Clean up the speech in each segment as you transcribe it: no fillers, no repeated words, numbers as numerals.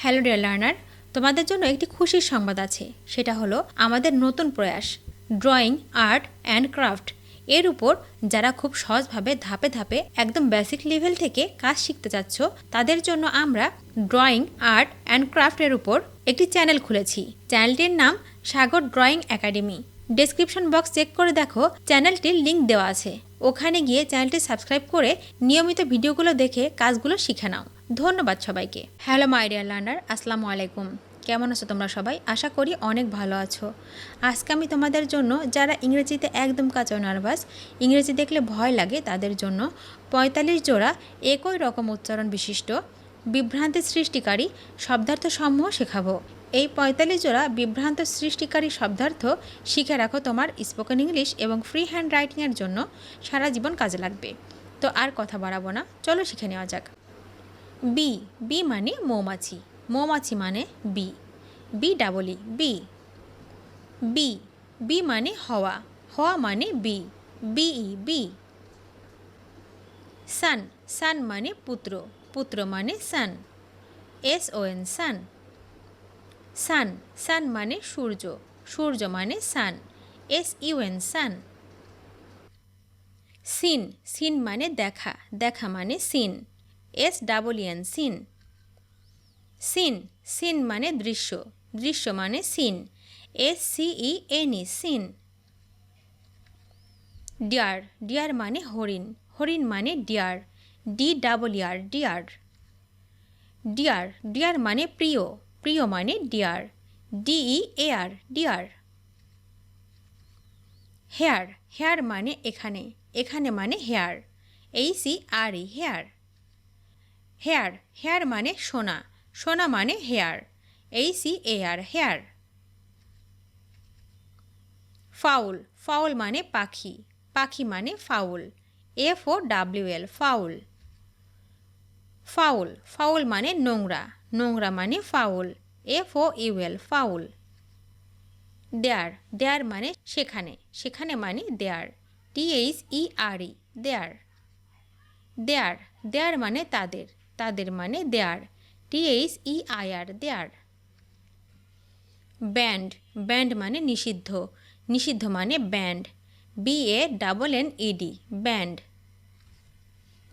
Hello dear learner, তোমাদের জন্য একটি খুশির সংবাদ আছে। সেটা হলো আমাদের নতুন প্রয়াস ড্রয়িং, আর্ট অ্যান্ড ক্রাফট এর উপর যারা খুব সহজভাবে ধাপে ধাপে একদম বেসিক লেভেল থেকে কাজ শিখতে চাচ্ছ, তাদের জন্য আমরা ড্রয়িং, আর্ট অ্যান্ড ক্রাফটের উপর একটি চ্যানেল খুলেছি। চ্যানেলটির নাম Sagar drawing academy. Description box check করে দেখো, চ্যানেলটির লিঙ্ক দেওয়া আছে। ওখানে গিয়ে চ্যানেলটি সাবস্ক্রাইব করে নিয়মিত ভিডিওগুলো দেখে কাজগুলো শিখে নাও। ধন্যবাদ সবাইকে। হ্যালো মাই ডিয়ার লার্নার, আসসালামু আলাইকুম। কেমন আছো তোমরা সবাই? আশা করি অনেক ভালো আছো। আজকে আমি তোমাদের জন্য যারা ইংরেজিতে একদম কাঁচা নার্ভাস, ইংরেজি দেখলে ভয় লাগে, তাদের জন্য 45 জোড়া একই রকম উচ্চারণ বিশিষ্ট বিভ্রান্তি সৃষ্টিকারী শব্দার্থ সমূহ শেখাবো। এই 45 জোড়া বিভ্রান্ত সৃষ্টিকারী শব্দার্থ শিখে রাখো, তোমার স্পোকেন ইংলিশ এবং ফ্রি হ্যান্ড রাইটিংয়ের জন্য সারা জীবন কাজে লাগবে। তো আর কথা বাড়াবো না, চলো শিখে নেওয়া যাক। বি, বি মানে মৌমাছি, মৌমাছি মানে bee, B double E, bee. Be, be মানে হওয়া, হওয়া মানে be, B E, be. Son, son মানে পুত্র, পুত্র মানে সান, SON, সান। সান, সান মানে সূর্য, সূর্য মানে sun, SUN, sun. Seen, scene মানে দেখা, দেখা মানে seen, SEEN, seen. Scene, scene মানে দৃশ্য, দৃশ্য মানে scene, SCENE, scene. Deer, deer মানে হরিণ, হরিণ মানে deer, DEER, deer. Dear, deer মানে প্রিয়, প্রিয় মানে dear, DEAR, dear. Here, hair মানে এখানে, এখানে মানে here, HERE, here. Hear, hair মানে সোনা, সোনা মানে hear, HEAR, hear. Fowl, fowl মানে পাখি, পাখি মানে fowl, FOWL, foul. Foul, fowl মানে নোংরা, নোংরা মানে ফাউল, FOUL, ফাউল। দেয়ার, দেয়ার মানে সেখানে, সেখানে মানে দেয়ার, THERE, দেয়ার। দেয়ার, দেয়ার মানে তাদের, তাদের মানে their, THEIR, their. Banned, band মানে নিষিদ্ধ, নিষিদ্ধ মানে banned, BANNED, banned.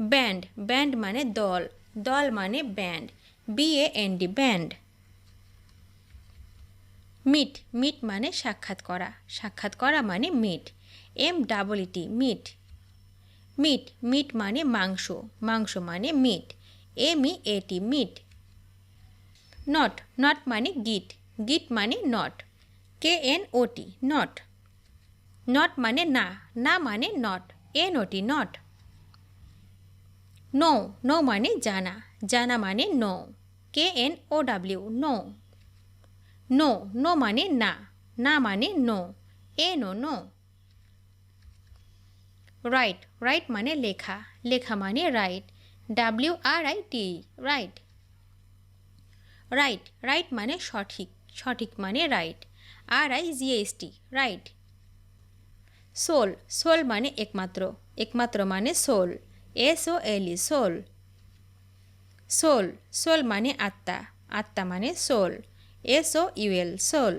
Band, band মানে দল, দল মানে band, BAND, band. Meet, meet মানে সাক্ষাৎ করা, সাক্ষাৎ করা মানে meet, MEET, meet. Meat, meet মানে মাংস, মাংস মানে meet, MEAT, meat. Knot, knot মানে গিট, গিট মানে নট, KNOT, নট। নট মানে না, না মানে not, NOT, not. Know, no মানে জানা, জানা মানে know, KNOW, know. No, no মানে না, না মানে no, NO, no. Write, right মানে লেখা, লেখা মানে write, WRITE, write. Right, right মানে সঠিক, সঠিক মানে right, RIGHT, right. Sole, soul মানে একমাত্র, একমাত্র মানে sole, SOLE, sole. Soul, soul মানে আত্মা, আত্মা মানে soul, SOUL, soul.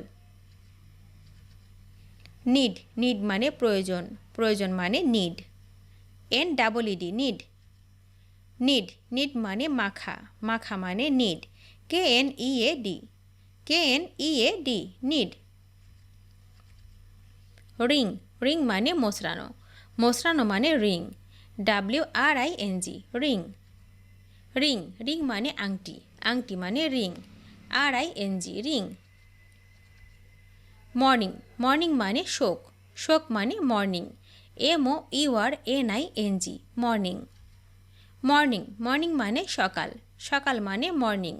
Need, need মানে প্রয়োজন, প্রয়োজন মানে need, NEED, need. Knead, need মানে মাখা, মাখা মানে knead, KNEAD, need. Ring, ring মানে মোচড়ানো, মোচড়ানো মানে ring, WRING, ring. Ring, ring মানে আংটি, আংটি মানে ring, RING, ring. Morning, morning মানে শোক, শোক মানে morning, MOURNING, morning. Morning, morning মানে সকাল, সকাল মানে morning,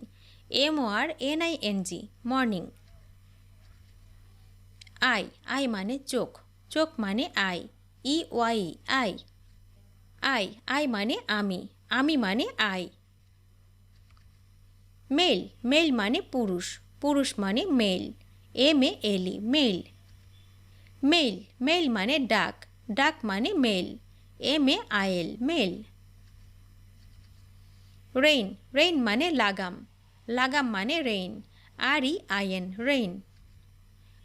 MORNING, morning. I, I মানে চোখ, চোখ মানে I, EYE, I. I, I মানে আমি, আমি মানে আই। মেল, মেল মানে পুরুষ, পুরুষ মানে male, MALE, male. Mail, mail মানে ডাক, ডাক মানে mail, MAIL, mail. Rein, rain মানে লাগাম, লাগাম মানে rein, REIN rein.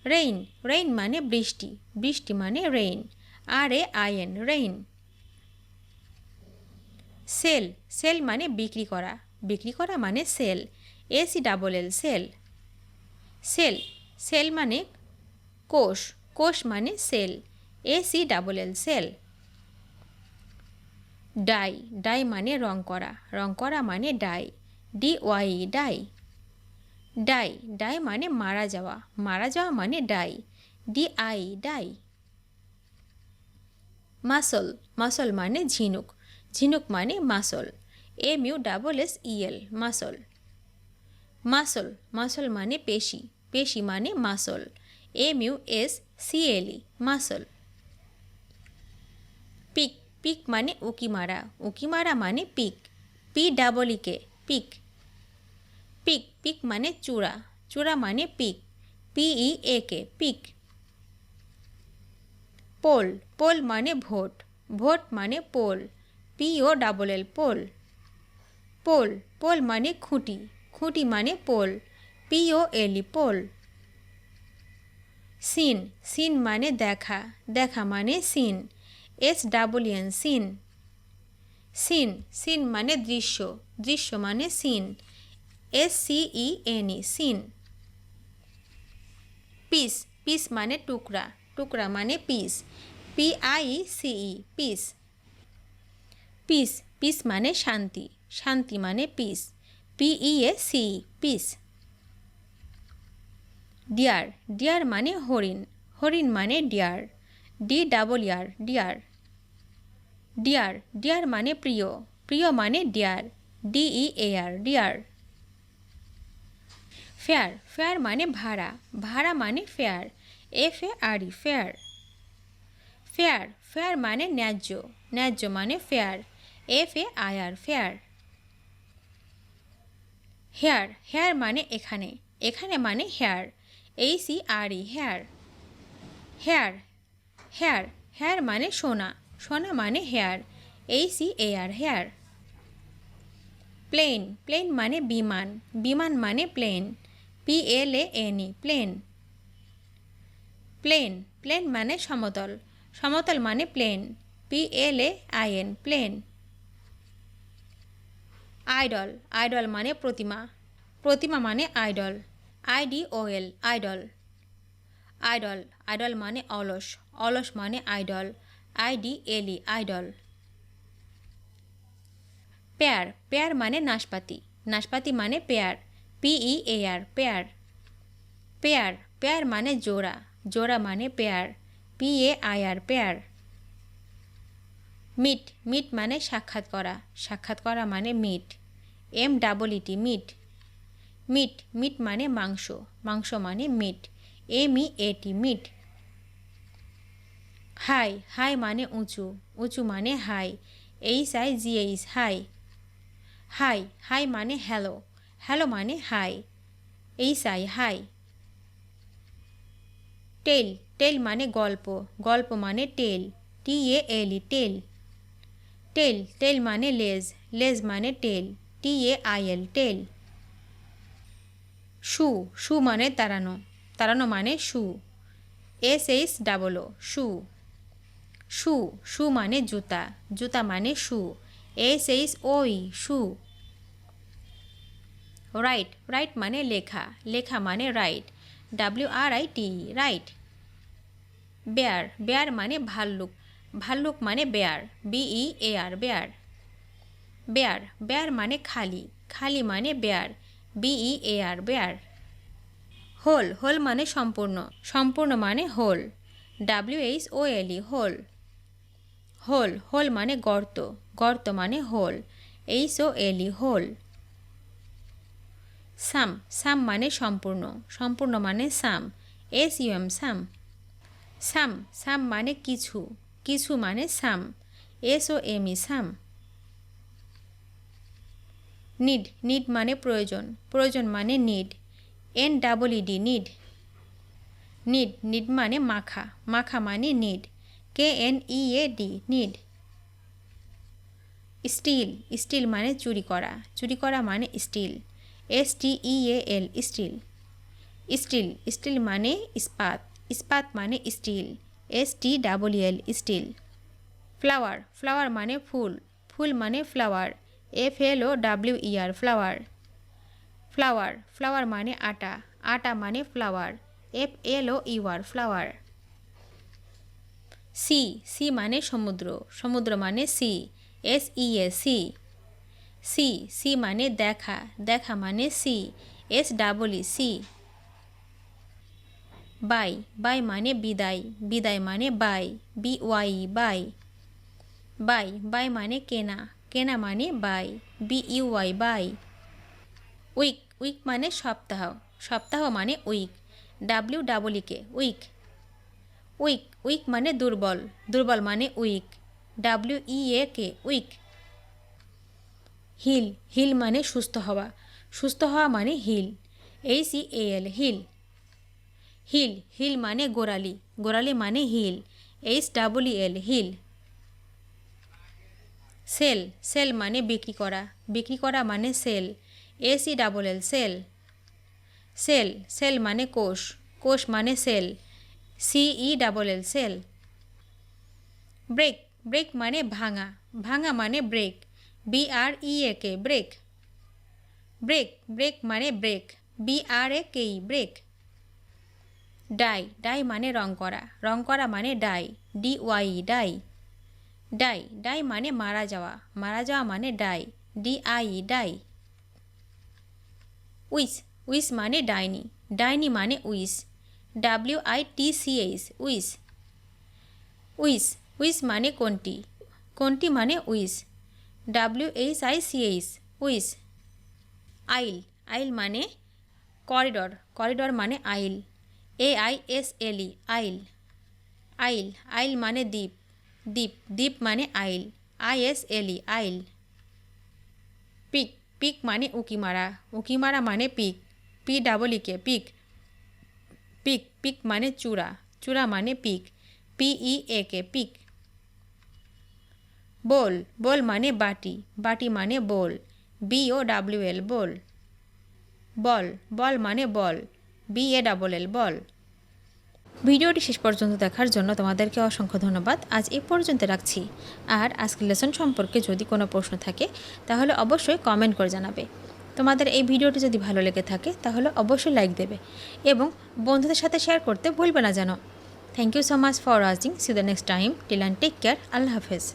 Rain, rain মানে বৃষ্টি, বৃষ্টি মানে rain, RAIN rain. Sell, sell মানে বিক্রি করা, বিক্রি করা মানে sell, SELL sell. Cell, sell মানে কোষ, কোষ মানে cell, ACLL cell. Dye, die মানে রং করা, রং করা মানে dye, DYE dye. Die, die মানে মারা যাওয়া, মারা যাওয়া মানে die, DIE die. Mussel, muscle মানে ঝিনুক, ঝিনুক মানে mussel, MUSSEL mussel. Muscle, muscle মানে পেশি, পেশি মানে muscle, MUSCLE muscle. Peek, pick মানে উকি মারা, উকি মারা মানে peek, PEEK peek. Peak, pick মানে চূড়া, চূড়া মানে peak, PEAK peak. Poll, pole মানে ভোট, ভোট মানে poll, POLL poll. Pole, pole মানে খুঁটি, খুঁটি মানে pole, POLE pole. Seen, scene মানে দেখা, দেখা মানে seen, SEEN seen. Scene, scene মানে দৃশ্য, দৃশ্য মানে scene, SCENE scene. Piece, piece মানে টুকরা, টুকরা মানে piece, PICE piece. Peace, piece মানে শান্তি, শান্তি মানে peace, PEACE peace. Deer, deer মানে হরিণ, হরিণ মানে deer, DEER deer. Dear, deer মানে প্রিয়, প্রিয় মানে dear, DEAR dear. Fare, fair মানে ভাড়া, ভাড়া মানে fare, FARE fare. Fair, fair মানে ন্যায্য, ন্যায্য মানে fair, FAIR fair. Here, hair মানে এখানে, এখানে মানে here, HERE here. Hear, hear, hair মানে সোনা, সোনা মানে hear, HEAR hear. Plane, plane মানে বিমান, বিমান মানে plane, PLANE plane. Plain, plane মানে সমতল, সমতল মানে plain, PLAIN plain. Idol, idol মানে প্রতিমা, প্রতিমা মানে idol, IDOL idol. Idle, idol মানে অলস, অলস মানে idle, IDLE idle. Pear, pair মানে নাশপাতি, নাশপাতি মানে pear, PEAR pear. Pair, pair মানে জোড়া, জোড়া মানে pair, PAIR pair. Meet, meet মানে সাক্ষাৎ করা, সাক্ষাৎ করা মানে meet, MEAT meet. Meat, meet মানে মাংস, মাংস মানে meet, MEAT meat. High, high মানে উঁচু, উঁচু মানে high, HIGH high. Hi, high মানে হ্যালো, হ্যালো মানে hi, HI hi. Tale, tale মানে গল্প, গল্প মানে টেল, TALE টেল। টেল, টেল মানে লেজ, লেজ মানে টেল, TAIL টেল। শু, শু মানে তাড়ানো, তাড়ানো মানে শু, SHOO শু। শু, শু মানে জুতা, জুতা মানে shoe, SHOE shoe. Write, right মানে লেখা, লেখা মানে write, WRITE write. Bear, bear মানে ভাল্লুক, ভাল্লুক মানে bear, BEAR bear. Bare, bear মানে খালি, খালি মানে bear, BEAR bare. Whole, whole মানে সম্পূর্ণ, সম্পূর্ণ মানে whole, WHOLE whole. Hole, whole মানে গর্ত, গর্ত মানে hole, HOLE hole. Sum, sum মানে সম্পূর্ণ, সম্পূর্ণ মানে সাম, SUM সাম। সাম, সাম মানে কিছু, কিছু মানে some, SOME some. Need, need মানে প্রয়োজন, প্রয়োজন মানে need, NEED need. Knead, need মানে মাখা, মাখা মানে knead, KNEAD knead. Steal, still মানে চুরি করা, চুরি করা মানে steal, STEAL steal. Steel still মানে ইস্পাত, ইস্পাত মানে steel, STEEL steel. Flower flower মানে ফুল, ফুল মানে flower, FLOWER flower. Flour flower মানে আটা, আটা মানে flour, FLOUR flour. Sea C মানে সমুদ্র, সমুদ্র মানে C, SEA sea. See C মানে দেখা, দেখা মানে see, SEE see. Bye by মানে বিদায়, বিদায় মানে bye, BYE bye. Buy by মানে কেনা, কেনা মানে buy, BUY buy. Week week মানে সপ্তাহ, সপ্তাহ মানে week, WEEK week. Weak week মানে দুর্বল, দুর্বল মানে weak, WEAK weak. Heal hill মানে সুস্থ হওয়া, সুস্থ হওয়া মানে heal, HEAL heal. Heel hill মানে গোড়ালি, গোড়ালি মানে heel, SEEL heel. Sell sell মানে বিক্রি করা, বিক্রি করা মানে sell, SELL sell. Cell sell মানে কোষ, কোষ মানে cell, CELL cell. Break break মানে ভাঙা, ভাঙা মানে break, BREAK break. Brake break মানে brake, BRAK brake. Dye die মানে রং করা, রং করা মানে dye, DYE dye. Die die মানে মারা যাওয়া, মারা যাওয়া মানে die, DIE die. Witch witch মানে ডাইনি, ডাইনি মানে উইস, WITCH উইস। উইস উইস মানে কোনটি, কোনটি মানে উইস, WHICH উইস। আইল আইল মানে করিডর, করিডর মানে আইল, AISLE আইল। আইল আইল মানে দ্বীপ, দ্বীপ দ্বীপ মানে আইল, ISLE আইল। পিক পিক মানে উকিমারা, উকিমারা মানে peek, PEEK peek. Peak pick মানে চূড়া, চূড়া মানে peak, PEAK peak. Bowl bowl মানে বাটি, বাটি মানে বোল, BOWL বোল। বল বল মানে বল, BALL বল। ভিডিওটি শেষ পর্যন্ত দেখার জন্য তোমাদেরকে অসংখ্য ধন্যবাদ। আজ এ পর্যন্ত রাখছি। আর আজকের লেসন সম্পর্কে যদি কোনো প্রশ্ন থাকে তাহলে অবশ্যই কমেন্ট করে জানাবে। তোমাদের এই ভিডিওটি যদি ভালো লেগে থাকে তাহলে অবশ্যই লাইক দেবে এবং বন্ধুদের সাথে শেয়ার করতে ভুলবে না যেন। Thank you so much for watching. See the next time. Till and take care. আল্লাহ হাফেজ।